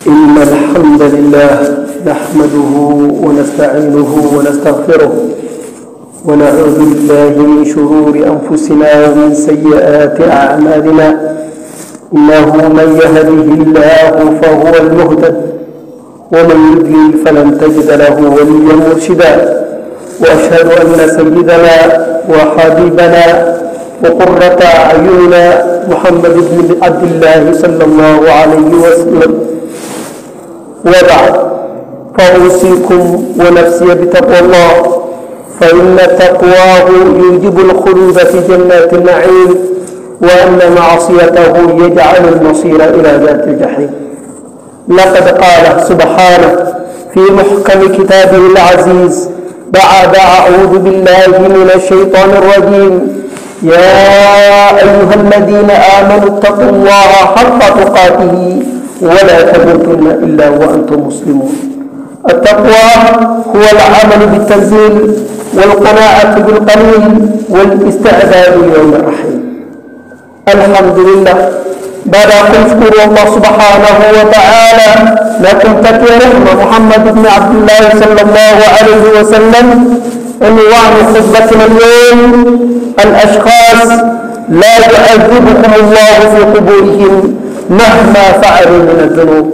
إن الحمد لله نحمده ونستعينه ونستغفره ونعوذ بالله من شرور أنفسنا ومن سيئات أعمالنا. إنه من يهده الله فهو المهتد ومن يضلل فلن تجد له وليا مرشدا. وأشهد أن سيدنا وحبيبنا وقرة أعيننا محمد بن عبد الله صلى الله عليه وسلم. وبعد، فأوصيكم ونفسي بتقوى الله، فإن تقواه يوجب الخلود في جنات النعيم، وأن معصيته يجعل المصير إلى ذات الجحيم. لقد قال سبحانه في محكم كتابه العزيز بعد أعوذ بالله من الشيطان الرجيم: يا أيها الذين آمنوا اتقوا الله حق تقاته ولا تموتن إلا وأنتم مسلمون. التقوى هو العمل بالتنزيل والقناعة بالقليل والاستعداد ليوم الرحيل. الحمد لله، بعد أن نشكر الله سبحانه وتعالى لكم تكي رحمة محمد بن عبد الله صلى الله عليه وسلم. عنوان خطبتنا اليوم: الأشخاص لا يعذبهم الله في قبورهم مهما فعلوا من الذنوب.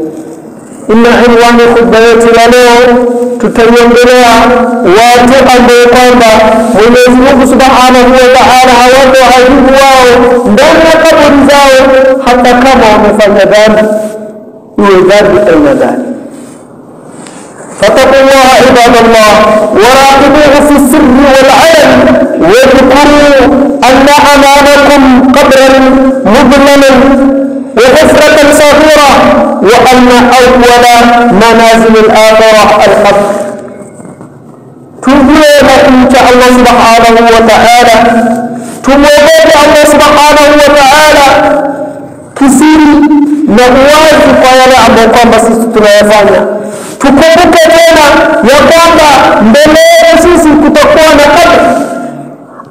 إن عنوان خطبتنا اليوم tutaiongelea watu ambao kwamba Mwenyezi Mungu Subhanahu wa Ta'ala hawaadhibu wao ndani ya kaburi zao hata kama wamefanya dhambi, iwe dhambi aina gani. فاتقوا الله عباد الله وراقبوه في السر والعلن، واذكروا أن أمامكم قبرا مظلما وحفرة صغيرة، وأن أول منازل الآخرة القبر. تنبيه لكم الله سبحانه وتعالى، تموذب الله سبحانه وتعالى كسيري نقواز قيانا عموكم بس تنوافانا. Tukumbuke tena ya kwamba mbele yetu sisi kutakuwa na kabri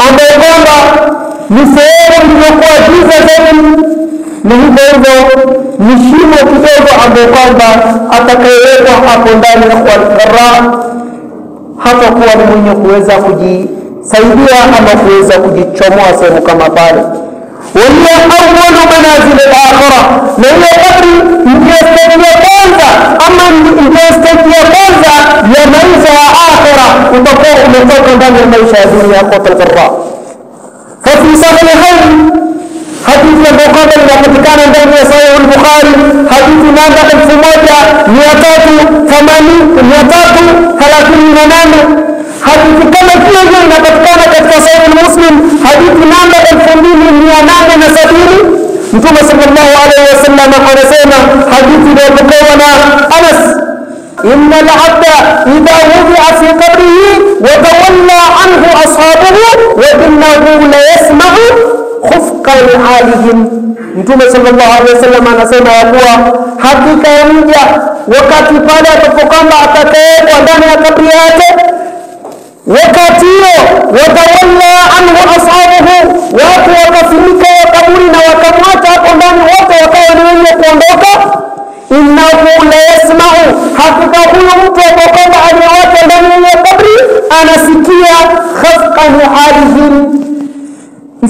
ambayo kwamba ni sehemu iliyokuwa giza zaidi, ni hivyo ni shimo kidogo ambayo kwamba atakayewekwa hapo ndani kwa dharra hata kuwa ni mwenye kuweza kujisaidia ama kuweza kujichomoa sehemu kama pale. وهي أول منازل الآخرة، لأن قبر يستجي كونزا، أما يستجي كونزا يميزها آخرة وتقوم مطلقا بين الميشة الدنيا قوة القراء. ففي صحيحين حديث المقابل الذي كان بين صحيح البخاري حديث نابع في موجة 338 حديث كما كيجي نبتكانا katika Sahih Muslim hadithi namba 2870. Mtume sallallahu alayhi wasallam anasema, hadithi iliyopokewa na Anas: inna al-'abda idha wudi'a fi qabrihi wa tawalla anhu ashabuhu wa innahu la yasma'u khufqa al-'alihim. Mtume sallallahu alayhi wasallam anasema ya kuwa hakika ya mja wakati pale atakapokuwa atakayekuwa ndani ya kabri yake, wakati huo watawalla anhu ashabuhu, watu wakafunika kaburi na wakamwacha hapo ndani, wote wakawa ni wenye kuondoka. Innahu la yasma'u, hakika huyo mtu ambaye aliyewacha ndani ya kaburi anasikia khafqan halihim,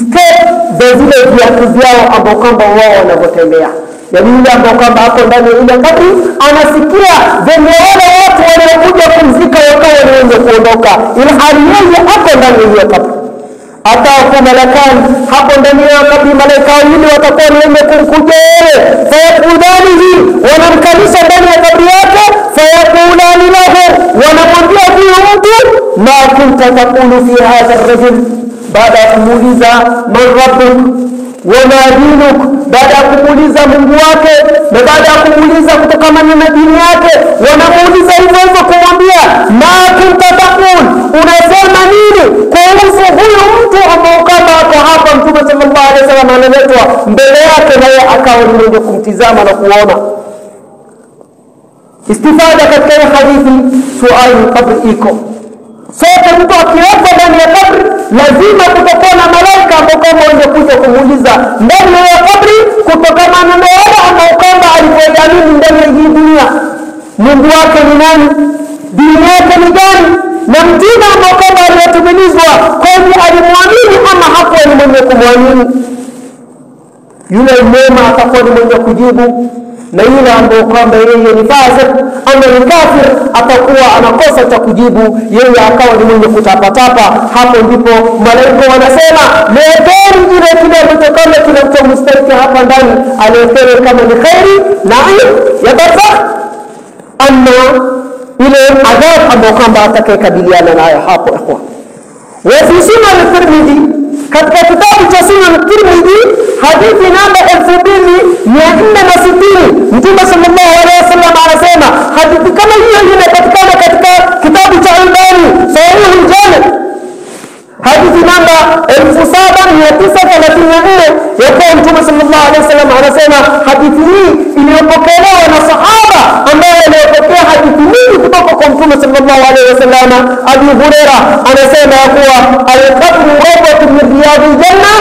step za zile viatu vyao ambao kwamba wao wanapotembea. Yani yule ambao kwamba hapo ndani ya ile kaburi anasikia venye wale watu waliokuja kumzika wakawa ni wenye kuondoka, ili hali yeye hapo ndani ya ile kaburi. Atakuwa malakani hapo ndani ya kaburi, malaika wawili watakuwa ni wenye kumkuja yeye, fayakulanihi, wanamkalisha ndani ya kaburi yake, fayakulani lahu, wanamwambia huyu mtu: ma kunta taqulu fi hadha ar-rajul, baada ya kumuuliza man rabbuk wama dinuk, baada ya kumuuliza Mungu wake na baada ya kumuuliza kutokana na dini yake, wanamuuliza hivyo hivyo kumwambia ma kunta taqul, unasema nini kuhusu huyu mtu ambao kama hapo hapa Mtume sallallahu alaihi wasallam analetwa mbele yake na yeye akawa ni mwenye kumtizama na kuona. Istifada katika hadithi, swali kabri iko sote, mtu akiwekwa ndani ya kabri lazima kutakuwa na malaika ambao kama wangekuja kumuuliza ndani ya kabri kutokana na wale ambao kama alipoamini ndani ya hii dunia nani, dini yake ni gani, na mtume ambao kwamba aliyotumilizwa kwani alimwamini ama hakuwa ni mwenye kumwamini. Yule mwema atakuwa ni mwenye kujibu, na yule ambao kwamba yeye ni fasik ama ni kafir atakuwa anakosa cha kujibu, yeye akawa ni mwenye kutapatapa. Hapo ndipo malaika wanasema leteni ile kile kutokana kinachomstahiki hapa ndani, aletewe kama ni khairi naim ya barzakh, ama ile adhabu ambayo kwamba atakayekabiliana nayo hapo. Ikhwan, wa fi sunan at-Tirmidhi, katika kitabu cha Sunan at-Tirmidhi hadithi namba 2460, Mtume sallallahu alaihi wasallam anasema, hadithi kama hiyo inapatikana katika kitabu cha Albani Sahih al-Jami, hadithi namba 7934, yakuwa Mtume sallallahu alaihi wasallam anasema, hadithi hii iliyopokelewa na sahaba ambaye aliyopokea hadithi nyingi kutoka kwa Mtume sallallahu alaihi wasallam, Abu Hurairah anasema kuwa al-qabru rawdatun min riyadil janna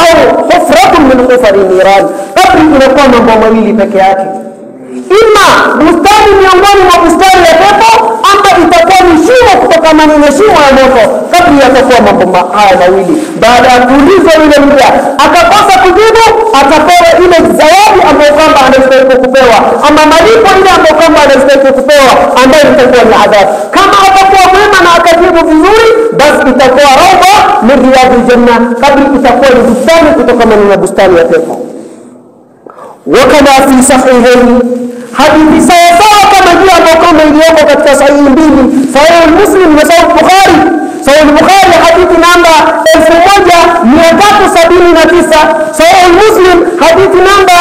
au hufratun min hufari niran. Kabri inakuwa mambo mawili peke yake, ima bustani miongoni mwa bustani ya pepo, ama itakuwa ni shimo kutokana na shimo ya moto. Kabri yatakuwa mambo haya mawili. Baada ya kuulizwa yule mja akakosa kujibu, atapewa ile zawadi ambayo kwamba anastahili kupewa, ama malipo ile ambayo kwamba anastahili kupewa, ambayo itakuwa ni adhabu. Kama atakuwa mwema na akajibu vizuri, basi itakuwa rawda min riyadil janna, kabri itakuwa ni bustani kutokana na bustani ya pepo. Wakama fi sahihaini, hadithi sawa kama hiyo ambayo kama iliyoko katika sahihi mbili, Sahih Muslim na Sahih Bukhari. Sahih Bukhari hadithi namba 1379, Sahih Muslim hadithi namba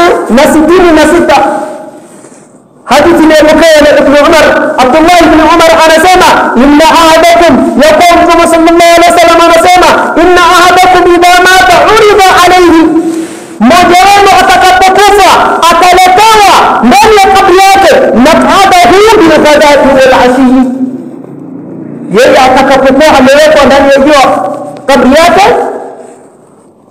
2866. hadithi inayopokewa na Ibn Umar, Abdullah ibn Umar anasema, inna ahadakum, yaqul Mtume sallallahu alaihi wasallam anasema, inna ahadakum idha mata urida alayhi, mmoja wenu atakapokufa ataletewa ndani ya kabri yake maqadahu bil ghadati wal ashi, yeye atakapokuwa amewekwa ndani ya hiyo kabri yake,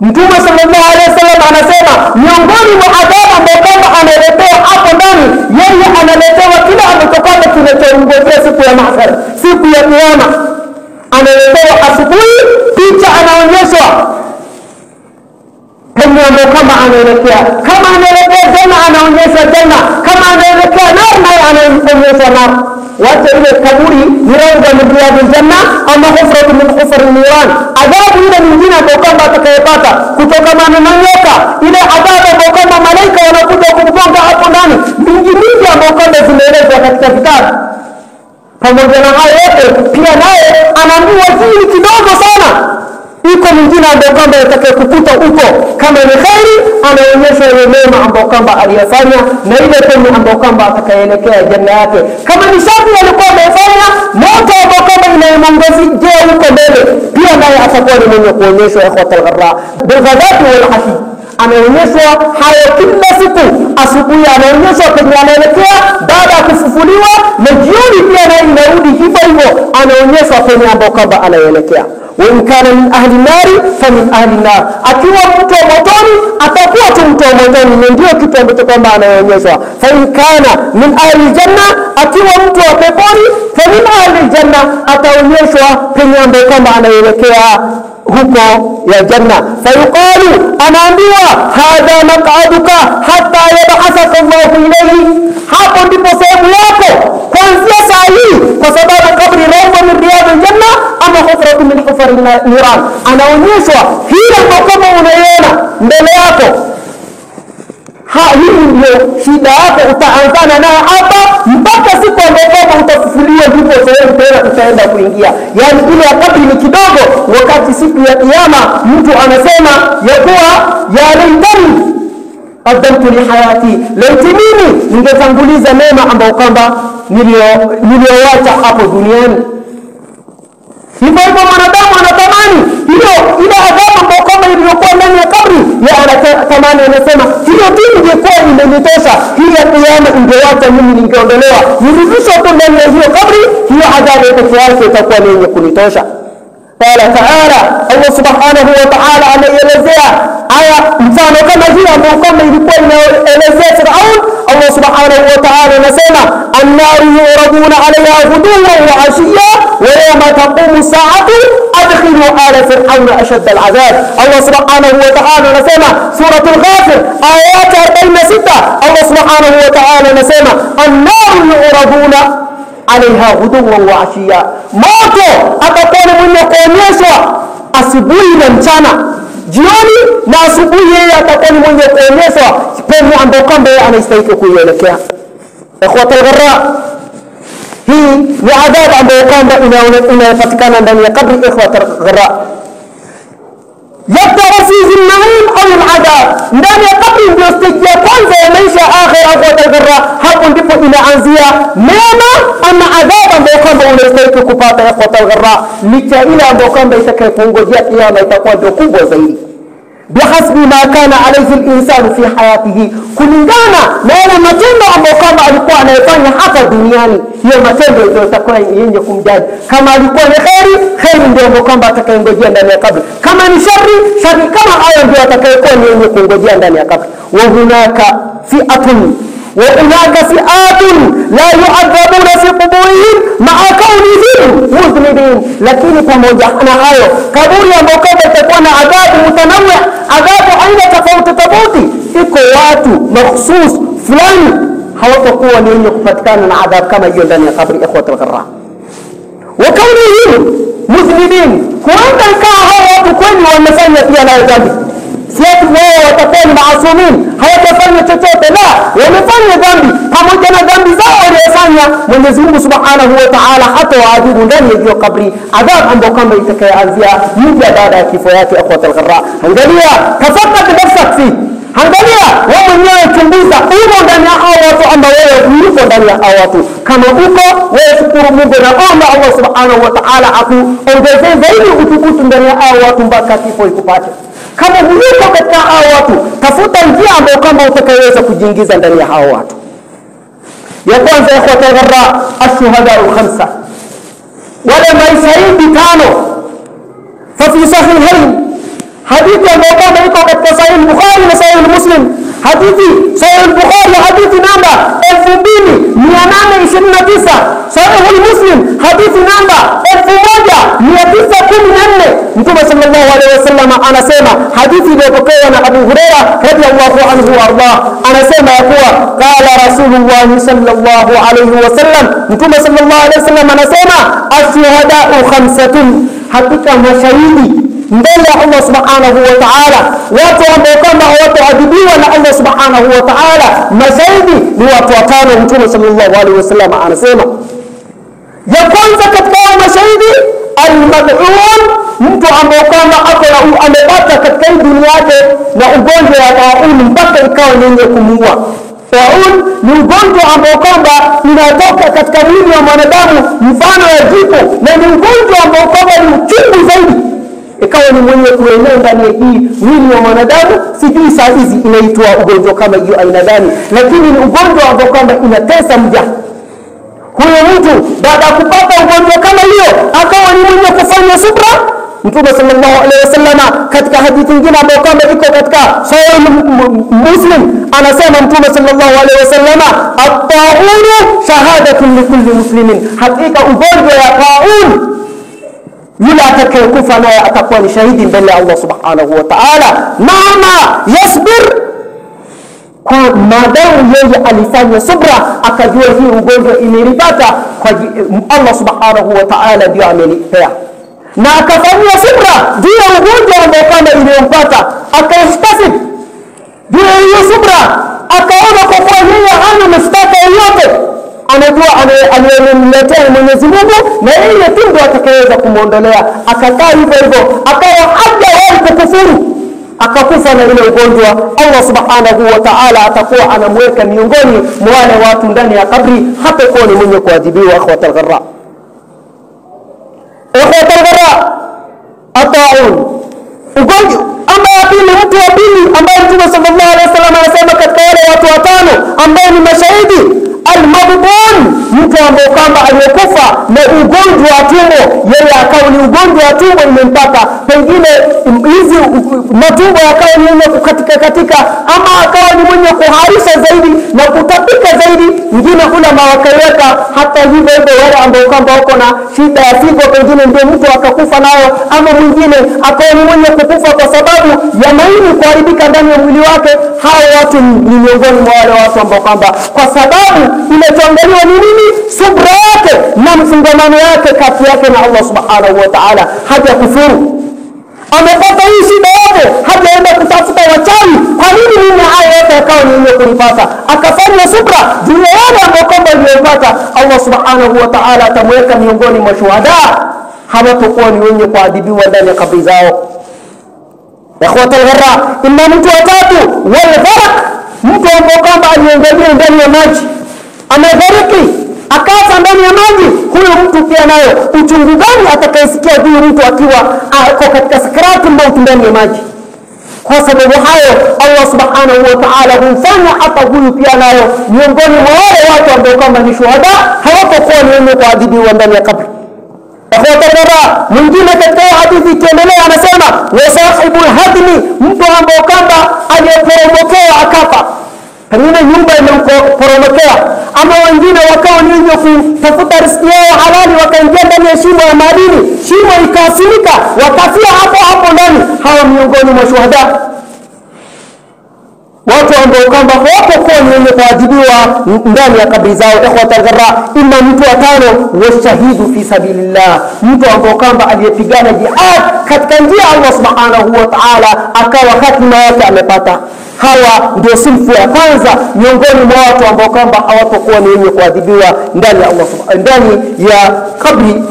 Mtume sallallahu alaihi wasallam anasema miongoni mwa adhabu ambayo kama analetewa hapo ndani, yeye analetewa kile ambacho kinachomngojea siku ya mahshar, siku ya kiyama. Analetewa asubuhi, picha anaonyeshwa penye ambayo kama anaelekea. Kama anaelekea janna anaonyeshwa janna, kama anaelekea nar naye anaonyeshwa nar. Wacha ile kaburi ni rawda min riyadil janna ama hufratu min hufari niran. Adhabu ile nyingine ambayo kama atakayepata kutokana na nyoka, ile adhabu ambayo kama malaika wanakuja kumgonga hapo ndani, mingi ambayo kama zimeelezwa katika vitabu. Pamoja na hayo yote pia naye anaambiwa hii kidogo sana, iko mwingine ambayo kwamba atakayokukuta huko, kama ni khairi anaonyesha ile mema ambayo kwamba aliyofanya, na ile pendo ambayo kwamba atakayeelekea janna yake. Kama ni shari alikuwa amefanya, moto ambao kwamba inayomongozea huko mbele, pia naye atakuwa ni mwenye kuonyeshwa ikhwatul gharra bil ghadati wal ashi. Anaonyeshwa hayo kila siku, asubuhi anaonyeshwa penye anaelekea baada ya kufufuliwa, na jioni pia naye inarudi hivyo hivyo, anaonyeshwa penye ambapo kwamba anaelekea. Wa in kana min ahli nari fa min ahli nar, akiwa mtu wa motoni atakuwa tu mtu wa motoni, ndio kitu ambacho kwamba anaonyeshwa. Fa in kana min ahli janna, akiwa mtu wa peponi, fa min ahli janna, ataonyeshwa penye ambapo kwamba anaelekea huko ya janna. Fayuqalu, anaambiwa hadha maq'aduka hatta yab'athaka Allahu ilayhi, hapo ndipo sehemu yako kuanzia saa hii, kwa sababu kabri rawda min riyadil janna ama hufratu min hufari niran. Anaonyeshwa hii ambayo kama unaiona mbele yako, hii ndio shida yako, utaanzana nayo hapa mpaka siku ambayo utafufuliwa, ndipo sehemu tena utaenda kuingia. Yani ile wakati ni kidogo, wakati siku ya kiyama mtu anasema ya kuwa ya laitani qaddamtu li hayati, laiti mimi ningetanguliza mema ambayo kwamba niliowacha hapo duniani. Hivyo mwanadamu anatamani hiyo ile adhabu ambayo kwamba iliyokuwa ndani ya kabri, yeye anatamani, anasema hiyo tu ingekuwa imenitosha, hii ya kiyama ingewacha mimi, ningeondolewa nirudishwe tu ndani ya hiyo kabri, hiyo adhabu pekee yake itakuwa ni yenye kunitosha. Qala ta'ala, Allah subhanahu wa ta'ala anaelezea aya mfano kama hiyo ambayo kwamba ilikuwa inaelezea Firaun. Allah subhanahu subhanahu wa ta'ala anasema an-naru yuraduna 'alayha ghuduwan wa 'ashiyya wa yawma taqumu as-sa'atu adkhilu ala fir'auna ashadda al-'adhab. Allah subhanahu wa ta'ala anasema suratul Ghafir ayat 46, Allah subhanahu wa ta'ala anasema an-naru yuraduna 'alayha ghuduwan wa 'ashiyya, moto atakuwa mwenye kuonyeshwa asubuhi na mchana, jioni na asubuhi, yeye atakuwa mwenye kuonyeshwa penye ambapo kwamba anastahili kuielekea. Ikhwatul gharra, hii ni adhabu ambayo kwamba inapatikana ndani ya kabri. Ikhwatul gharra, yabda fihi an-na'im au al-adab, ndani ya kabri ndio stage ya kwanza ya maisha ya akhira. Ikhwatul gharra, hapo ndipo inaanzia mema ama adhabu ambayo kwamba unastahili kupata. Ikhwatul gharra, licha ile ambayo kwamba itakayokungojea kiyama itakuwa ndio kubwa zaidi. Bihasbi ma kana alayhi al-insanu fi hayatihi, kulingana na yale matendo ambayo kama alikuwa anayofanya hapa duniani, hiyo matendo ndio yatakuwa yenye kumjaji. Kama alikuwa ni khairi ndio ambayo kwamba atakayengojea ndani ya kabri, kama ni shari kama hayo ndio atakayokuwa yenye kungojea ndani ya kabri. Wa hunaka fi'atun wa hunaka fi'atun la yu'adhabuna fi quburihim ma'a kaunihim mudhnibin, lakini pamoja na hayo kaburi ambayo kwamba itakuwa na adhabu mutanawwi, adhabu aina tofauti. Iko watu mahsus fulani hawatakuwa ni wenye kupatikana na adhabu kama hiyo ndani ya kabri. Ikhwatul gharra, wa kaunihim mudhnibin, kuenda ikawa hao watu kweli wamefanya pia nayo dhambi, sio wao watakuwa ni maasumin, hawatafanya chochote, la, wamefanya dhambi. Pamoja na dhambi zao waliyofanya, Mwenyezi Mungu Subhanahu wa Ta'ala hata waadhibu ndani ya hiyo kabri, adhabu ambayo kama itakayoanzia muda baada ya kifo yake. Ikhwatul gharra, angalia, tafakari nafsak fi, angalia wewe mwenyewe, chunguza, uko ndani ya hao watu ambao wewe uko ndani ya hao watu. Kama uko wewe, shukuru Mungu na omba Allah Subhanahu wa Ta'ala akuongezee zaidi utukufu ndani ya hao watu mpaka kifo ikupate. Kama uko katika hao watu, tafuta njia ambayo kama utakayoweza kujiingiza ndani ya hao watu. Ya kwanza, ikhwatul gharra, ash-shuhada al-khamsa, wale mashahidi tano. Fa fi sahihain, hadithi ambayo kama iko katika Sahih Bukhari na Sahih Muslim, hadithi Sahih Bukhari hadithi namba 2829, Sahih Muslim hadithi namba 1914. Mtume sallallahu alaihi wasallam anasema, hadithi iliyopokewa na Abu Hurairah radhiyallahu anhu warda, anasema ya kuwa qala Rasulullah sallallahu alaihi wasallam, Mtume sallallahu alaihi wasallam anasema ash-shuhada'u khamsatun, hakika mashahidi mbele ya Allah Subhanahu wa Ta'ala, watu ambao kama hawataadhibiwa na Allah Subhanahu wa Ta'ala, mashahidi ni watu watano. Mtume sallallahu alaihi wasallam anasema, ya kwanza katika mashahidi al-mad'un, mtu ambao kama amepata katika dunia yake na ugonjwa wa taun mpaka ikawa yenye kumuua. Taun ni ugonjwa ambao kwamba unatoka katika mwili wa mwanadamu mfano wa jipu, na ni ugonjwa ambao kwamba ni uchungu zaidi, ikawa ni mwenye kuenea ndani ya hii mwili wa mwanadamu. Sijui saa hizi inaitwa ugonjwa kama hiyo aina gani, lakini ni ugonjwa ambao kwamba inatesa mja. Huyo mtu baada ya kupata ugonjwa kama hiyo akawa ni mwenye kufanya subra. Mtume sallallahu alaihi wasallam katika hadithi nyingine ambayo kwamba iko katika Sahih Muslim anasema, Mtume sallallahu alaihi wasallam, at-ta'un shahadatun likulli muslimin, hakika ugonjwa ya ta'un, yule atakayekufa naye atakuwa ni shahidi mbele ya Allah Subhanahu wa Ta'ala, mama yasbir, kwa maadamu yeye alifanya subra, akajua hii ugonjwa imenipata kwa Allah Subhanahu wa Ta'ala ndio amenipea, na akafanya subra juu ya ugonjwa ambao kama iliyompata, akaistasib juu ya hiyo subra, akaona kwa kuwa yeye hana mashtaka yoyote, anajua aliyemletea Mwenyezi Mungu na yeye tu ndiye atakayeweza kumuondolea. Akakaa hivyo akawa hajawahi kukufuru, akakufa na ile ugonjwa. Allah Subhanahu wa Ta'ala atakuwa anamweka miongoni mwa wale watu ndani ya kabri, hata kuwa ni mwenye kuadhibiwa. Ikhwatul gharra, at-ta'un, ugonjwa ambaye pili, mtu wa pili ambaye Mtume sallallahu alaihi wasallam anasema katika wale watu watano ambao ni mashahidi, al-mabdun, mtu ambaye kama aliyekufa na ugonjwa wa tumbo, yeye akawa ni ugonjwa wa tumbo imempata, pengine hizi matumbo yakawa ni mwenye katika ama akawa ni mwenye kuharisha zaidi na kutapika zaidi Wengine ulama wakaweka hata hivyo wale ambao kwamba wako na shida ya figo, pengine ndio mtu akakufa nayo, ama mwingine akawa ni mwenye kukufa kwa sababu ya maini kuharibika ndani ya mwili wake. Hao watu ni miongoni mwa wale watu ambao kwamba kwa sababu imetuangaliwa ni nini? Subra yake na mfungamano yake kati yake na Allah subhanahu wa ta'ala, haja kufuru. Amepata hii shida yote, hajaenda kutafuta wachawi. Kwa nini mimi haya yote akawa ni yeye kunipata? Akafanya subra juu ya wale ambao kwamba aliyopata. Allah subhanahu wa ta'ala atamweka miongoni mwa shuhada, hawatakuwa ni wenye kuadhibiwa ndani ya kabri zao. Ikhwatul gharra, inna mtu watatu wal gharq, mtu ambao kwamba aliangalia ndani ya maji amefariki akafa ndani ya maji, huyo mtu pia nayo uchungu gani atakayesikia huyo mtu akiwa ako katika sakaratu mauti ndani ya maji? Kwa sababu hayo Allah subhanahu wa ta'ala humfanya hata huyu pia nayo miongoni mwa wale watu ambao kama ni shuhada, hawatakuwa ni wenye kuadhibiwa ndani ya kabri. Akhwatana, mwingine katika hadithi ikiendelea anasema wa sahibul hadmi, mtu ambao kama aliyeporomokea akafa, pengine nyumba imemporomokea, ama wengine wakawa ni wenye kutafuta riziki yao halali, wakaingia ndani ya shimo ya madini, shimo ikafunika, wakafia hapo hapo ndani. Hawa miongoni mwa shuhada, watu ambao kwamba hawapokuwa ni wenye kuadhibiwa ndani ya kabri zao. Ikhwatal gharra, inna mtu watano washahidu fi sabilillah, mtu ambao kwamba aliyepigana jihad katika njia ya Allah subhanahu wa ta'ala, akawa hatima yake amepata. Hawa ndio sifu ya kwanza miongoni mwa watu ambao kwamba hawatakuwa ni wenye kuadhibiwa ndani ya Allah ndani ya kabri.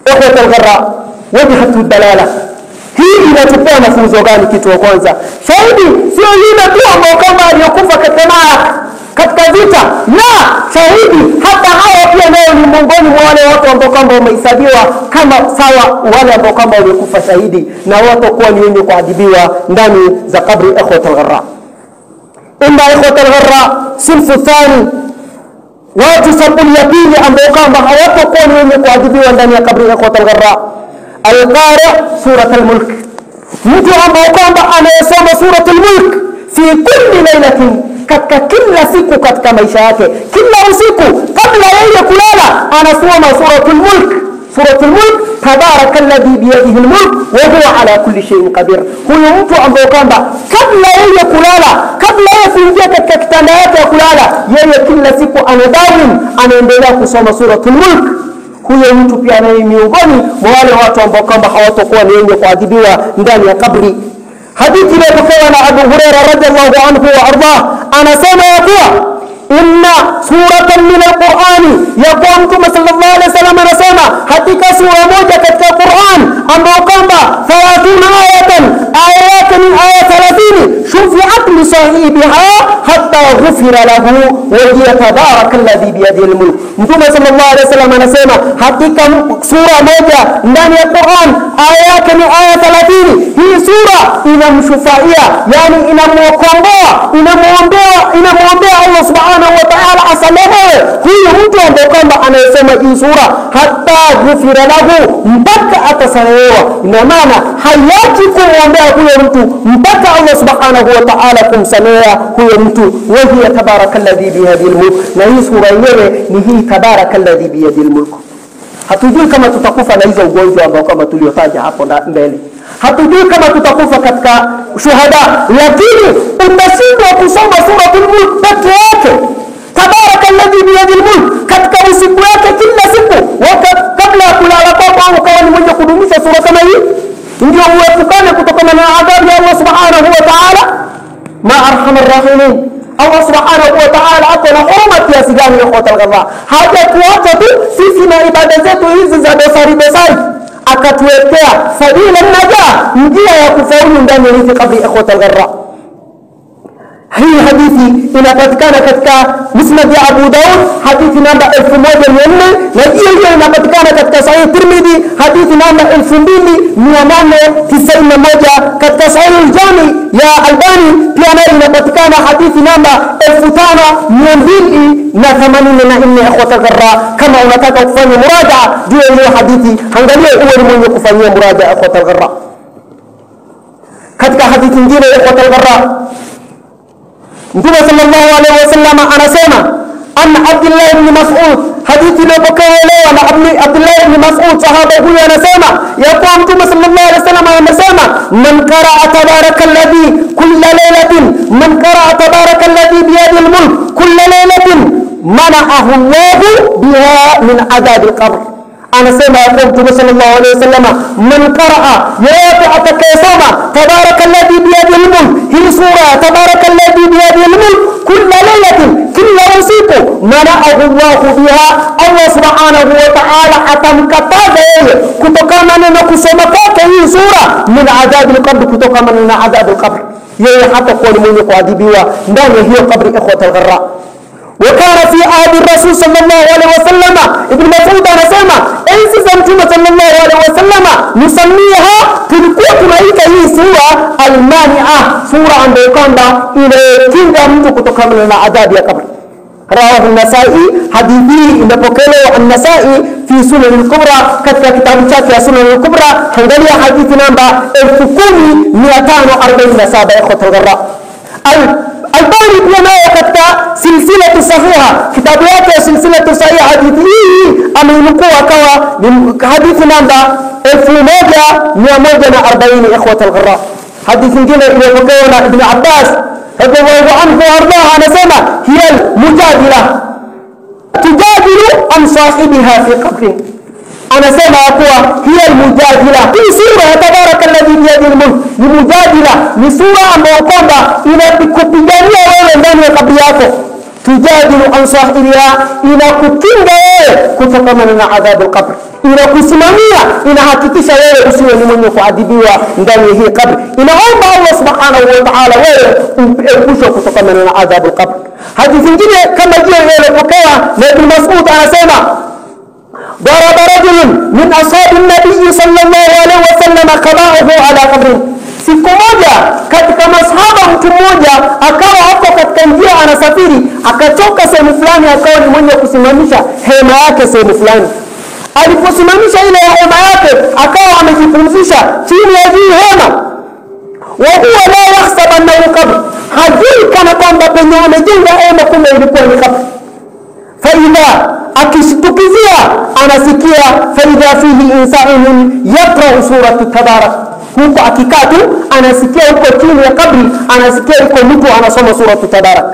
Ikhwatal gharra, wajhatu dalala, hii inatupea mafunzo gani? Kitu cha kwanza, shahidi sio yule tu ambao kama aliyokufa katika vita, na shahidi hata hawa pia nao ni miongoni mwa wale watu ambao kama wamehesabiwa kama sawa wale ambao kama walikufa shahidi, na watu kuwa ni wenye kuadhibiwa ndani za kabri. Ikhwatul gharra, inna ikhwatul gharra sinfu thani, watu sabuli ya pili ambao kama hawatakuwa ni wenye kuadhibiwa ndani ya kabri. Ikhwatul gharra, al-qari suratul mulk, mtu ambao kwamba anayesoma suratul mulk fi kulli lailatin, katika kila siku katika maisha yake, kila usiku kabla yeye kulala anasoma suratul mulk. Suratul mulk, tabarakalladhi biyadihi almulk wa huwa ala kulli shay'in qadir. Huyo mtu ambaye kwamba kabla yeye kulala, kabla yeye kuingia katika kitanda yake ya kulala, yeye kila siku anadawim anaendelea kusoma suratul mulk. Huyo mtu pia ni miongoni mwa wale watu ambao kwamba hawatakuwa ni wenye kuadhibiwa ndani ya kabri. Hadithi iliyopokewa na Abu Hurairah radhiallahu anhu wa ardah, anasema ya kuwa inna suratan min alqur'ani, ya kuwa Mtume sallallahu alaihi wasallam anasema hakika sura moja katika Qur'an ambayo kwamba 30 ayatan, aya yake ni aya 30, shufi'at li sahibiha hatta ghufira lahu wa hiya tabarakalladhi biyadihi almulk. Mtume sallallahu alaihi wasallam anasema hakika sura moja ndani ya Qur'an aya yake ni aya 30, hii sura inamshufaia, yani inamuokoa, inamuombea Allah subhanahu wa ta'ala asamehewe huyu mtu ambaye kwamba anayesoma hii sura, hatta ghufira lahu, mpaka atasamehewa. Ina maana hayaji kumwombea huyo mtu mpaka Allah subhanahu wa ta'ala kumsamehea huyo mtu. Wa hiya tabarakalladhi biyadihi almulk, na hii sura yenyewe ni hii tabarakalladhi biyadihi almulk. Hatujui kama tutakufa na hizo ugonjwa ambao kama tuliotaja hapo mbele, hatujui kama tutakufa katika shuhada, lakini utashindwa kusoma suratul mulk peke yake, tabarakalladhi biyadihi almulk, katika usiku yake kila siku kabla ya kulala kwako, au kama ni mwenye kudumisha sura kama hii, ndio uepukane kutokana na adhabu ya Allah subhanahu wa ta'ala. Ma arhamar rahimin, Allah subhanahu wa ta'ala ako na huruma kiasi gani? Ikhwatul gharra, hajakuacha tu sisi na ibada zetu hizi za dosari, akatuwekea sabila najah, njia ya kufaulu ndani ya hizi kabri. Ikhwatul gharra, hii hadithi inapatikana katika Musnad ya Abu Daud, hadithi namba 1400, na hiyo inapatikana katika Sahih Tirmidhi, hadithi namba 2891, katika Sahih al-Jami ya Albani pia nayo inapatikana hadithi namba 5284. Ikhwatul gharra, kama unataka kufanya murajaa juu ya hiyo hadithi, angalia uwe ni mwenye kufanyia murajaa. Ikhwatul gharra, katika hadithi nyingine, ikhwatul gharra, Mtume sallallahu alaihi wasallam anasema an Abdullah ibn Mas'ud, hadithi iliyopokelewa na Abdullah ibn Mas'ud, sahaba huyu anasema ya kuwa Mtume sallallahu alaihi wasallam anasema man qara'a tabarakalladhi kulla laylatin, man qara'a tabarakalladhi biyadihi al-mulk kulla laylatin mana'ahu Allah biha min adhab al-qabr. Anasema ya kuwa Mtume sallallahu alaihi wasallam man qara'a, yote atakayesoma tabarakalladhi biyadihi al-mulk, hii sura tabarakalladhi biyadihi al-mulk kulla laylatin, kila usiku, mana'ahu Allah biha, Allah subhanahu wa ta'ala atamkataza yeye kutokana na kusoma kwake hii sura min adhab al-qabr, kutokana na adhab al-qabr. Yeye hatakuwa ni mwenye kuadhibiwa ndani ya hiyo kabri. Ikhwatal gharra, وكان في عهد الرسول صلى الله عليه وسلم ابن مسعود anasema enzi za Mtume sallallahu alaihi wasallam nusammiha, tulikuwa tunaita hii sura al-mani'a, sura ambayo kwamba inakinga mtu kutokana na adhabu ya kabri. Rawahu an-Nasa'i, hadithi imepokelewa an-Nasa'i fi Sunan al-Kubra, katika kitabu chake Sunan al-Kubra. Angalia hadithi namba 10547. Ikhwatul gharra, Albani pia nayo katika silsilatu sahiha, kitabu yake silsilatu sahiha, hadithi hii ameinukua akawa hadithi namba 1140. Ikhwatul gharra, hadithi nyingine iliyopokewa na Ibn Abbas radhiallahu anhu warda, anasema hiya mujadila tujadilu an sahibiha fi qabri. Anasema kuwa hiya mujadila, hii sura ya tabarakalladhi biyadihi al-mulk ni mujadila, ni sura ambayo kwamba inakupigania wewe ndani ya kabri yako. Tujadilu an sahibiha, inakukinga wewe kutokana na adhabu al-qabr, inakusimamia, inahakikisha wewe usiwe ni mwenye kuadhibiwa ndani ya hii kabri. Inaomba Allah subhanahu wa ta'ala wewe uepushe kutokana na adhabu al-qabr. Hadithi nyingine kama hiyo iliyopokewa na Ibn Mas'ud anasema ضرب رجل من أصحاب النبي صلى الله عليه وسلم قضاءه على قبره. Siku moja katika masahaba mtu mmoja akawa hapo katika njia anasafiri, akachoka sehemu fulani, akawa ni mwenye kusimamisha hema yake sehemu fulani. Aliposimamisha ile hema yake, akawa amejipumzisha chini ya hii hema. Wa huwa la yahsab annahu qabr, hajui kana kwamba penye amejenga hema kumbe ilikuwa ni kabri. Faidha, akishtukizia anasikia faidha fihi insanun yaqra suratu tabarak, huko akikaa tu anasikia huko chini ya kabri, anasikia huko mtu anasoma suratu tabarak.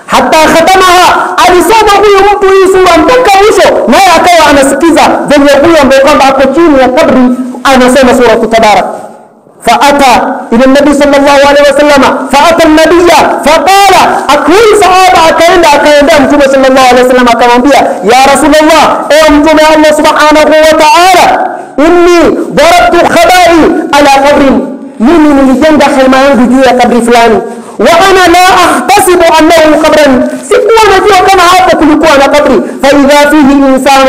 Hatta khatamaha, alisoma huyo mtu hii sura mpaka mwisho, naye akawa anasikiza venye huyo ambaye kwamba hapo chini ya kabri anasoma suratu tabarak. فأتى إلى النبي صلى الله عليه وسلم، فأتى النبي فقال أكوي صحابة أكاين متوم صلى الله عليه وسلم أكامبيا يا رسول الله أمتم الله سبحانه وتعالى إني ضربت خبائي على قبر مني من الجنة خيمان بجوية قبر فلاني وأنا لا أحتسب أنه قبرا، سكوا نجوا كما هذا كلكوا على قبري، فإذا فيه إنسان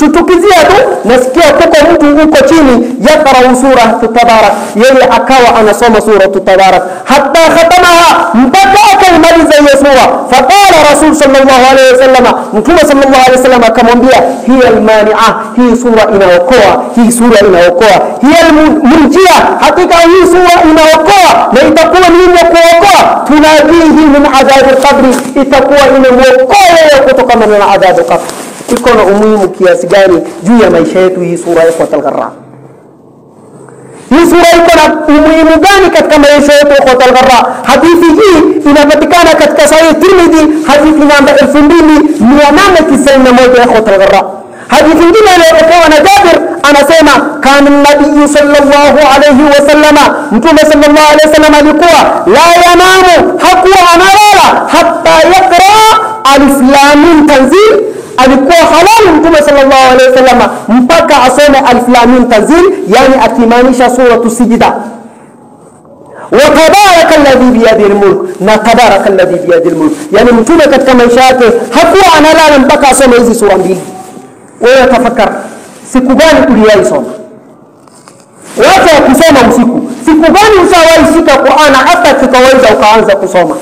شتوكزياته نسكيه كوكو متو كوكو تشيني يقرأ سورة تبارك، يلي أكاوى أنا صوم سورة تبارك حتى ختمها مبكأك المريزة يسوع. فقال رسول صلى الله عليه وسلم، مكما صلى الله عليه وسلم كمانبيا هي المانعة، هي سورة إنا وقوة، هي سورة إنا وقوة، هي المنجية، حقيقة هي سورة إنا وقوة، لإتقوى من kuokoa tunadihi min adhabi al-qabr, itakuwa inamuokoa kutoka na adhabu al-qabr. Iko na umuhimu kiasi gani juu ya maisha yetu hii sura ya Ikhwatul Gharra? Hii sura iko na umuhimu gani katika maisha yetu Ikhwatul Gharra? Hadithi hii inapatikana katika Sahih Tirmidhi, hadithi namba 2891 Ikhwatul Gharra. Hadithi nyingine iliyopokewa na Jabir anasema kana nabii sallallahu alayhi wasallam, mtume sallallahu alayhi wasallam alikuwa la yanamu, hakuwa analala hatta yaqra alif lam mim tanzil, alikuwa halali mtume sallallahu alayhi wasallam mpaka asome alif lam mim tanzil, yani akimaanisha suratu Sijda. Wa tabaraka alladhi biyadihi almulk, na tabaraka alladhi biyadihi almulk, yani mtume katika maisha yake hakuwa analala mpaka asome hizi sura mbili. Wewe tafakari, siku gani uliwahi soma? Wacha kusoma usiku. Siku gani ushawahi shika Qur'an hata kikaweza ukaanza kusoma?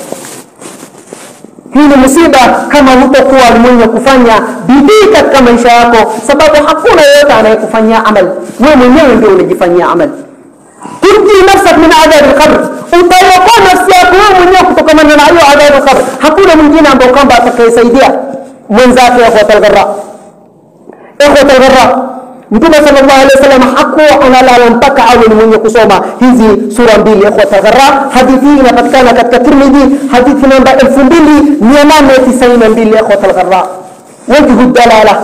Hii ni msiba kama hutakuwa mwenye kufanya bidii katika maisha yako, sababu hakuna yeyote anayekufanyia amali. Wewe mwenyewe ndio unajifanyia amali. tunji nafsak min adhab al-qabr, utaiokoa nafsi yako wewe mwenyewe kutokana na hiyo adhabu al-qabr. Hakuna mwingine ambaye kwamba atakayesaidia mwenzake. Ikhwatal gharra, ikhwatal gharra, Mtume sallallahu alaihi wasallam hakuwa analala mpaka awe ni mwenye kusoma hizi sura mbili. Ikhwatal gharra, hadithi hii inapatikana katika Tirmidhi, hadithi namba 2892. Ikhwatal gharra, wajhu dalala,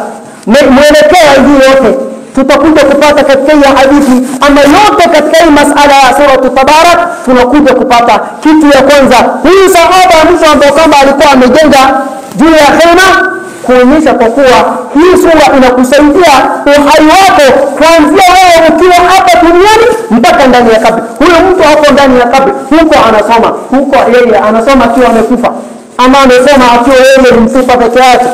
mwelekeo hii yote tutakuja kupata katika hii hadithi, ama yote katika hii masala ya sura Tabarak tunakuja kupata. Kitu ya kwanza, huyu sahaba mtu ambaye kama alikuwa amejenga juu ya hema, kuonyesha kwa kuwa hii sura inakusaidia uhai wako kuanzia wewe ukiwa hapa duniani mpaka ndani ya kabri. Huyo mtu hapo ndani ya kabri, huko anasoma, huko yeye anasoma akiwa amekufa, ama anasoma akiwa yeye ni mfupa peke yake.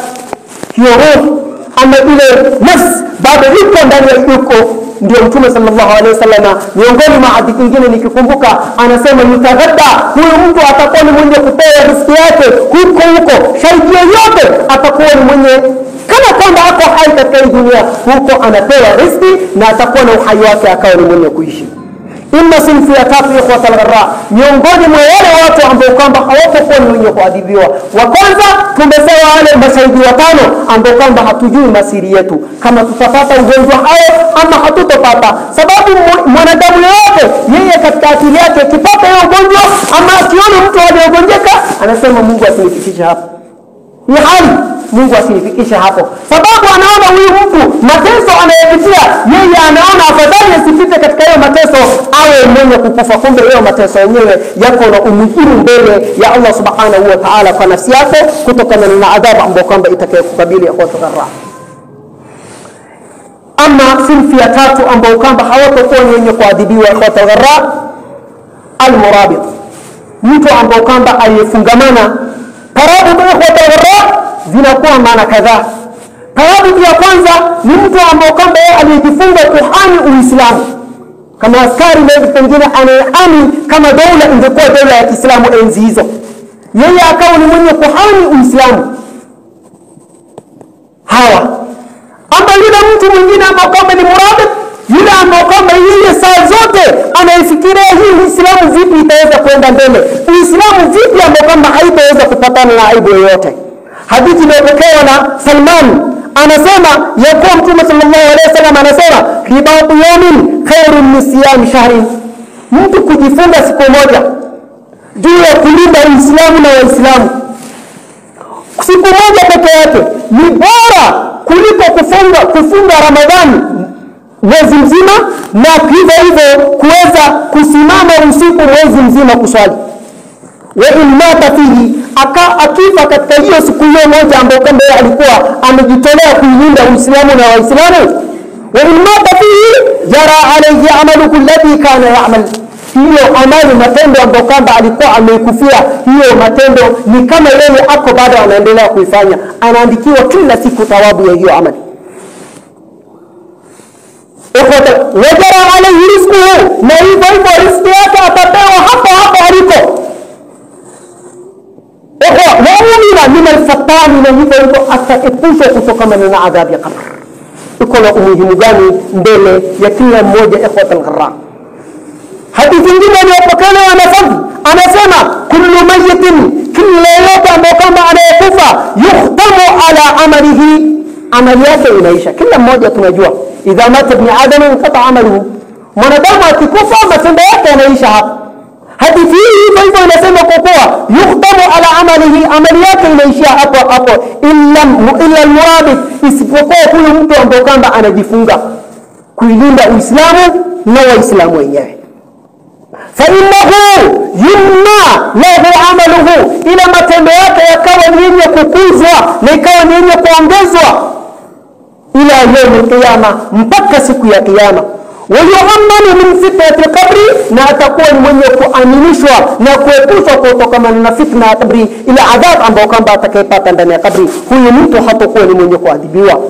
Hiyo roho ama ile nafsi bado iko ndani ya yuko. Ndio Mtume sallallahu alaihi wasallam miongoni mwa hadithi nyingine nikikumbuka anasema, yutaghadda, huyo mtu atakuwa ni mwenye kupewa riziki yake huko. Shahidi yote atakuwa ni mwenye kana kwamba ako hai katika hii dunia, huko anapewa riziki na atakuwa na uhai wake akawa ni mwenye kuishi. Inna sinfi ya tatu, ikhwatal gharra, miongoni mwa wale watu ambao kwamba hawatakuwa ni wenye kuadhibiwa. Wa kwanza tumesema wale mashahidi watano ambao kwamba hatujui masiri yetu, kama tutapata ugonjwa hao ama hatutopata. Sababu mwanadamu yote yeye katika akili yake akipata hiyo ugonjwa ama akiona mtu aliyegonjeka anasema Mungu asinifikishe hapo. Ni hali Mungu asinifikishe hapo, sababu anaona huyu mtu mateso anayopitia, yeye anaona afadhali asipite katika hiyo mateso, awe mwenye kukufa. Kumbe hiyo mateso yenyewe yako na umuhimu mbele ya Allah subhanahu wa ta'ala kwa nafsi yako, kutokana na adhabu ambayo kwamba itakayokukabili. Ikhwatul gharra, ama sinfi ya tatu ambao kwamba hawatakuwa wenye kuadhibiwa, ikhwatul gharra, al-murabit, mtu ambao kwamba aliyefungamana. Tarabu ikhwatul gharra zinakuwa maana kadhaa. Tarabu ya kwanza ni mtu ambao kwamba yeye alijifunga kuhani Uislamu, kama askari leo pengine anayeami kama dola ingekuwa dola ya Kiislamu enzi hizo, yeye akawa ni mwenye kuhani Uislamu. Hawa ama yule mtu mwingine ambao kwamba ni murabit, yule ambao kwamba yeye saa zote anaifikiria hii Uislamu vipi itaweza kwenda mbele, Uislamu vipi ambao kwamba haitaweza kupatana na aibu yoyote. Hadithi iliyopokewa na Salman anasema ya kuwa Mtume sallallahu alaihi wasallam anasema, ribatu yawmin khairun min siyam shahrin, mtu kujifunga siku moja juu ya kulinda Uislamu na Waislamu, siku moja peke yake ni bora kuliko kufunga Ramadhani mwezi mzima, na hivyo kuweza kusimama usiku mwezi mzima kuswali. Wa in mata fihi, akifa katika hiyo siku hiyo moja ambayo kwamba alikuwa amejitolea kuilinda Uislamu na Waislamu, wa in mata fihi jara alayhi amaluhu alladhi kana ya'mal, hiyo amali, matendo ambayo kwamba alikuwa ameikufia, hiyo matendo ni kama yeye ako bado anaendelea kuifanya, anaandikiwa kila siku thawabu ya hiyo amali. Wajara alayhi rizquhu, na hivyo riziki yake atapewa hapo aliko. Waumina min al-fatani, na hivyo ataepushwa kutokana na adhabu ya kabr. Iko na umuhimu gani mbele ya kila mmoja? Ikhwatul gharra, hadithi nyingine iliyopokelewa na Fadl anasema, kullu mayyitin, kila yote ambaye kama anayekufa, yuhtamu ala amalihi, amali yake inaisha. Kila mmoja tunajua idha mata ibn adam inqata amaluhu, mwanadamu akikufa matendo yake yanaisha hapo. Hadithi hii hivyo inasema kwa kuwa yuhtamu ala amalihi, amali yake inaishia hapo illa al-murabit, isipokuwa huyo mtu ambaye kwamba anajifunga kuilinda Uislamu na Waislamu wenyewe. Fa innahu yumna lahu amaluhu, ila matendo yake yakawa ni yenye kukuzwa na ikawa ni yenye kuongezwa ila yawm al-qiyama, mpaka siku ya kiyama. Wayu'manu min fitnati al-qabri, na atakuwa ni mwenye kuaminishwa na kuepushwa kutokana na fitna ya kabri, ila adhabu ambayo kwamba atakayepata ndani ya kabri, huyu mtu hatakuwa ni mwenye kuadhibiwa.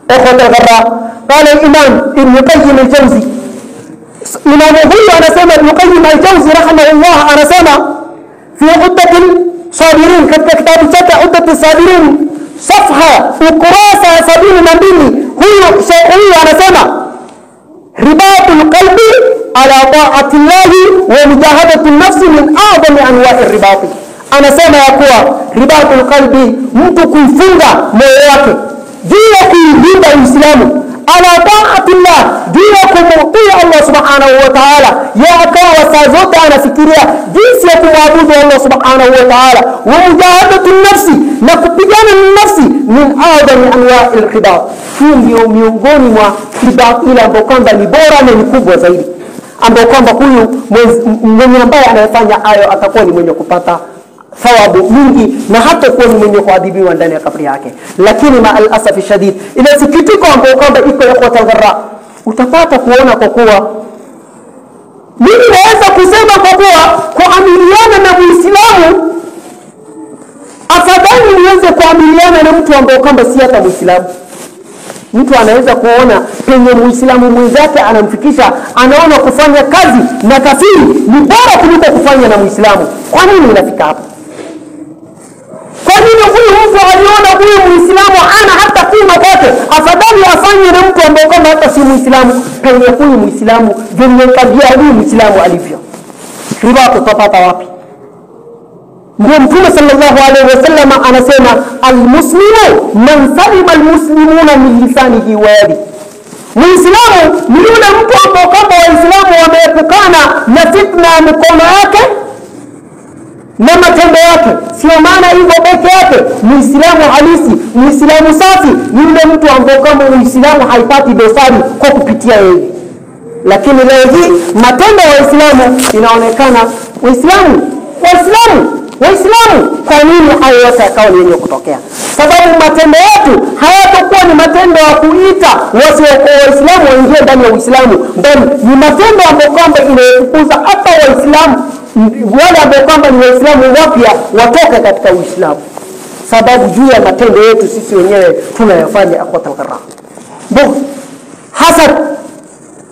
Ikhwatul gharra, qala al-imam Ibn Qayyim al-Jawzi, imam huyu anasema, Ibn Qayyim al-Jawzi rahimahullah anasema fi uddat al-sabirin, katika kitabu chake Uddat al-Sabirin safha ukurasa 72, huyu anasema, ribatul qalbi ala ta'ati llahi wa mujahadati nafsi min a'zami anwa'i ribati. Anasema ya kuwa ribatul qalbi, mtu kuifunga moyo wake juu ya kuilinda Uislamu, ala ta'ati llah, juu ya kumtii Allah subhanahu wa ta'ala, ya akawa saa zote anafikiria jinsi ya kumwabudu Allah subhanahu wa ta'ala, wa mujahadati nafsi, na kupigana na nafsi, min a'zami anwa'il ribat. Hii ndio miongoni mwa ribat ile ambayo kwamba ni bora na ni kubwa zaidi, ambayo kwamba huyu mwenye ambaye anayefanya hayo atakuwa ni mwenye kupata thawabu mingi na hata kuwa ni mwenye kuadhibiwa ndani ya kaburi yake. Lakini ma'al asafi shadid, ile sikitiko ambayo kwamba iko ya kwa tadharra, utapata kuona kwa kuwa mimi naweza kusema kwa kuwa kuamiliana na Muislamu afadhali niweze kuamiliana na mtu ambaye kwamba si hata Muislamu. Mtu anaweza kuona penye Muislamu mwenzake anamfikisha, anaona kufanya kazi na kafiri ni bora kuliko kufanya na Muislamu. Kwa nini inafika hapo? Kwa nini huyu mtu aliona huyu Muislamu hana hata kima kwake, afadhali afanye na mtu ambaye kama hata si Muislamu, penye huyu Muislamu venye tabia huyu Muislamu alivyo? Riba tutapata wapi? Ndio Mtume sallallahu alaihi wasallam anasema almuslimu man salima almuslimuna min lisanihi wa yadihi. Muislamu ni yule mtu ambaye kama Waislamu wameepukana na fitna ya mikono yake na matendo yake. Sio maana hivyo peke yake. Muislamu halisi, Muislamu safi ni yule mtu ambaye kama Muislamu haipati dosari kwa kupitia yeye. Lakini leo hii matendo ya Waislamu inaonekana Waislamu kwa nini hayo yote yakawa ni yenye kutokea? Sababu matendo yetu hayatakuwa ni matendo ya kuita wasiokuwa Waislamu waingie ndani ya Uislamu, bali ni matendo ambayo kwamba inayofukuza hata Waislamu wale ambao kwamba ni Waislamu wapya watoke katika Uislamu, sababu juu ya matendo yetu sisi wenyewe tunayofanya akhwata al-kiram. Ndio hasa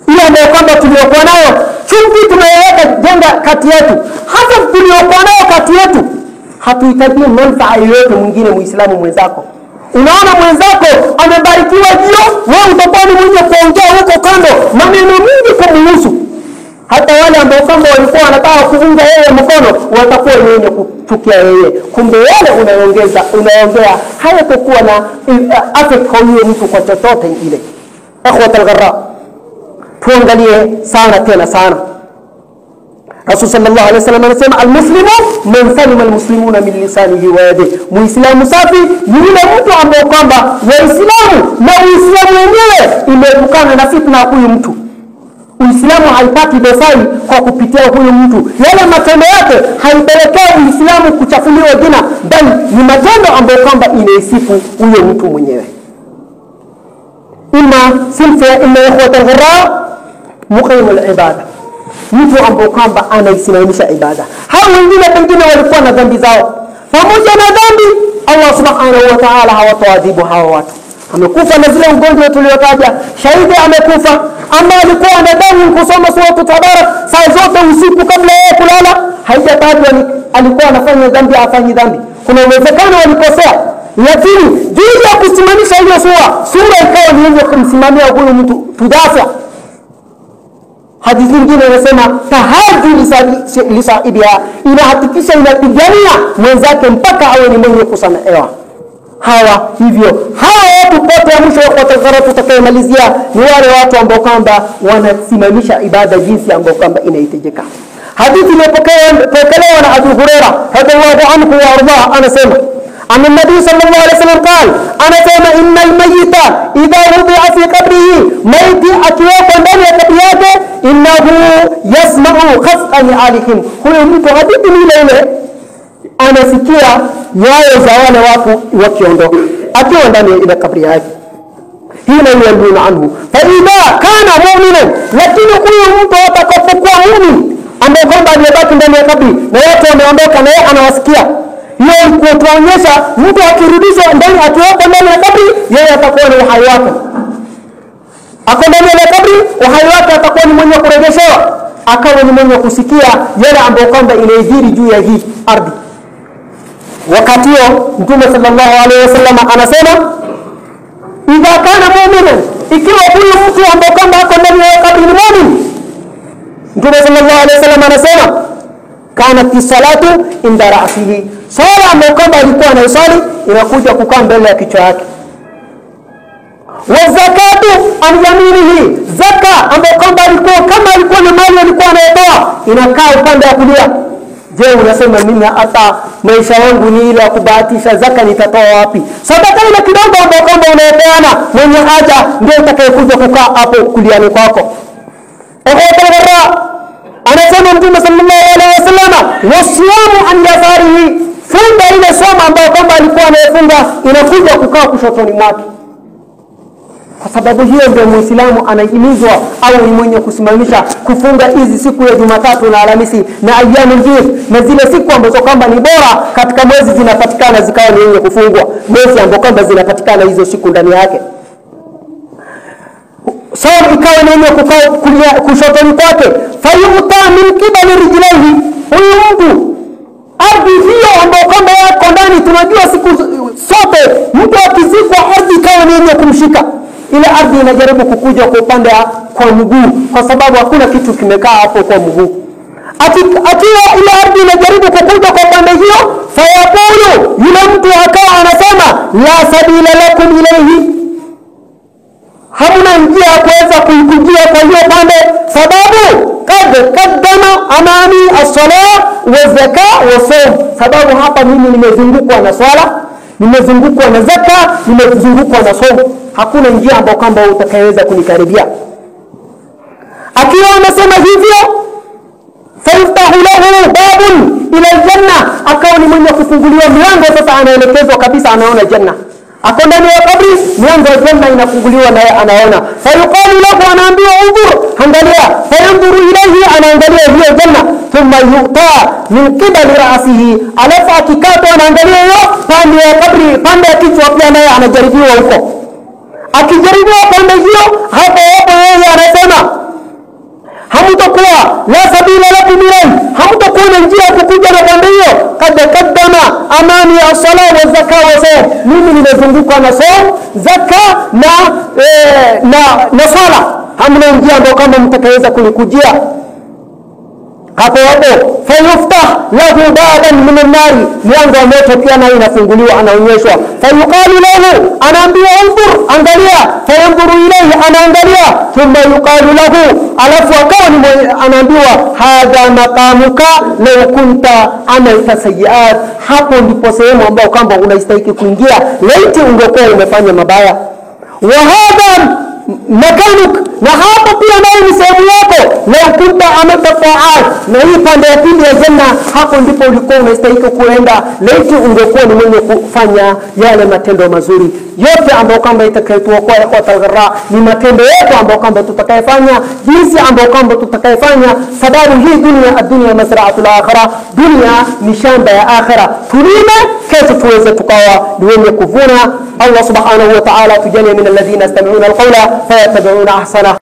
ile ambayo kwamba tuliokuwa nayo, chuki tunayoweka jenga kati yetu, hasa tuliokuwa nayo kati yetu, hatuhitaji manufaa yoyote mwingine Muislamu mwenzako. Unaona mwenzako amebarikiwa jio, wewe utakuwa ni mwenye kuongea huko kando maneno mingi kumhusu. Hata wale ambao kama walikuwa wanataka kuunga yeye mkono watakuwa wenye kuchukia yeye. Kumbe wale unaongea hayatakuwa na affect kwa huyo mtu kwa chochote ile. Akhwata al-gharra, tuangalie sana tena sana. Rasul sallallahu alaihi wasallam anasema almuslimu man salima almuslimuna min lisanihi wa yadihi. Muislamu safi ni yule mtu ambaye kwamba Waislamu na Uislamu wenyewe imeepukana na fitna huyu mtu. Uislamu haipati dosari kwa kupitia huyu mtu. Yale matendo yake haipelekea Uislamu kuchafuliwa jina, bali ni matendo ambayo kwamba inaisifu huyo mtu mwenyewe. Inna ikhwata al-ghurra muqimul ibada, mtu ambaye kwamba anaisimamisha ibada. Hao wengine pengine walikuwa na dhambi zao, pamoja na dhambi Allah subhanahu wa ta'ala hawataadhibu hao watu. Amekufa na zile ugonjwa tuliotaja, shahidi amekufa, ama alikuwa anadhani kusoma sura Tabarak saa zote usiku kabla ya kulala, haijatajwa alikuwa anafanya dhambi afanyi dhambi. Kuna uwezekano walikosea, lakini juu ya kusimamisha hiyo sura ikawa ni yenye kumsimamia huyu mtu tudafa. Hadithi nyingine inasema tahajju lisaibiha, inahakikisha inapigania mwenzake mpaka awe ni mwenye kusamehewa. Hawa watu pote ya mwisho wa tazara tutakayemalizia ni wale watu ambao kwamba wanasimamisha ibada jinsi ambao kwamba inahitajika. Hadithi iliyopokelewa na Abu Hurairah radhiallahu anhu wa arda anasema anna nabii sallallahu alaihi wasallam qala, anasema innal mayyita idha wudi'a fi qabrihi, maiti akiwekwa ndani ya kaburi yake, innahu yasma'u khaf'an alihim, huyo mtu hadithi ile anasikia nyayo za wale watu wakiondoka akiwa ndani ya kaburi yake. Hina yaluna anhu fa idha kana mu'minan, lakini huyu mtu atakapokuwa muumini ambaye kwamba alibaki ndani ya kaburi na watu wameondoka na yeye anawasikia, hiyo kutuonyesha mtu akirudishwa ndani, akiwekwa ndani ya kaburi, yeye atakuwa na uhai wake. Ako ndani ya kaburi, uhai wake atakuwa ni mwenye kurejeshewa, akawa ni mwenye kusikia yale ambayo kwamba inaidhiri juu ya hii ardhi. Wakati huo Mtume sallallahu alaihi wasallam anasema idha kana mu'minan, ikiwa huyu mtu ambaye kwamba ako ndani ya kaburi ni muumini, Mtume sallallahu alaihi wasallam anasema kanat salatu inda ra'sihi, sala ambayo kwamba alikuwa anasali inakuja kukaa mbele ya kichwa yake. Wa zakatu an yaminihi, zaka ambayo kwamba alikuwa kama alikuwa na mali alikuwa anatoa inakaa upande wa kulia. Je, unasema mimi hata maisha yangu ni ile ya kubahatisha, zaka nitatoa wapi? Sadaka ile kidogo ambayo kwamba unayopeana mwenye haja ndio itakayekuja kukaa hapo kuliani kwako. Anasema Mtume sallallahu alaihi wasallam wasiyamu an yasarihi, funga ile soma ambayo kwamba alikuwa anayefunga inakuja kukaa kushotoni mwake. Kwa sababu hiyo ndio Muislamu anahimizwa au ni mwenye kusimamisha kufunga hizi siku ya Jumatatu na Alhamisi na ayyamu mbili, na zile siku ambazo kwamba ni bora katika mwezi zinapatikana zikawa ni yenye kufungwa, mwezi ambao kwamba zinapatikana hizo siku ndani yake. Sawa ikawa ni yenye kukaa kushotoni kwake. Fayuta min kibali rijlaihi, huyu mtu ardhi hiyo ambayo kwamba yako ndani, tunajua siku sote mtu akizikwa ardhi ikawa ni yenye kumshika, ile ardhi inajaribu kukuja kwa upande kwa mguu, kwa sababu hakuna kitu kimekaa hapo kwa mguu. Akiwa ile ardhi inajaribu kukuja kwa upande hiyo, fayaqulu, yule mtu akawa anasema la sabila lakum ilayhi, hamna njia ya kuweza kuikujia kwa hiyo pande, sababu kad qaddama amami as-salat wa zakat wa sawm, sababu hapa mimi nimezungukwa na swala, nimezungukwa na zaka, nimezungukwa na sawm, hakuna njia ambayo kwamba utakayeweza kunikaribia. Akiwa anasema hivyo, fayuftahu lahu babun ila janna, akawa ni mwenye kufunguliwa mlango, sasa anaelekezwa kabisa, anaona janna. Ako ndani ya kabri, mlango wa janna inafunguliwa na anaona. Fayuqalu lahu, anaambiwa unzur, angalia. Fayanzuru ilayhi, anaangalia hiyo janna. Thumma yu'ta min qibali ra'sihi, alafu akikatwa anaangalia hiyo pande ya kabri, pande ya kichwa pia naye anajaribiwa huko. Akijaribiwa pande hiyo, hapo yeye anasema hamtakuwa la sabila lakum ilayhi, hamtakuwa na njia ya kukuja na pande hiyo. Kad qaddama amani as-salat wa zakat wa sawm, mimi nimezungukwa na sawm, zakat na sala, hamna njia ambayo kama mtakaweza kunikujia. Hapo fayuftah lahu baban min an-nari, mlango wa moto pia nayo inafunguliwa, anaonyeshwa. Fayuqalu lahu, anaambiwa unzur, angalia. Fayanzuru ilayhi, anaangalia. Thumma yuqalu lahu, alafu akawa anaambiwa hadha maqamuka law kunta amalta sayiat, hapo ndipo sehemu ambayo kwamba unastahili kuingia laiti ungekuwa umefanya mabaya. Wa hadha makanuk, na hapo pia nayo ni sehemu yako law kunta amalta ta'at, na hii pande ya pili ya janna, hapo ndipo ulikuwa unastahili kuenda laiti ungekuwa ni mwenye kufanya yale matendo mazuri. Yote ambayo kwamba itakayotuokoa kwa tagharra ni matendo yetu ambayo kwamba tutakayofanya, jinsi ambayo kwamba tutakayofanya, sababu hii dunia mazra'atul akhirah, dunia ni shamba ya akhirah. Tulime kesho tuweze tukawa ni wenye kuvuna. Allah subhanahu wa ta'ala tujalie min alladhina yastami'una alqawla fayattabi'una ahsana.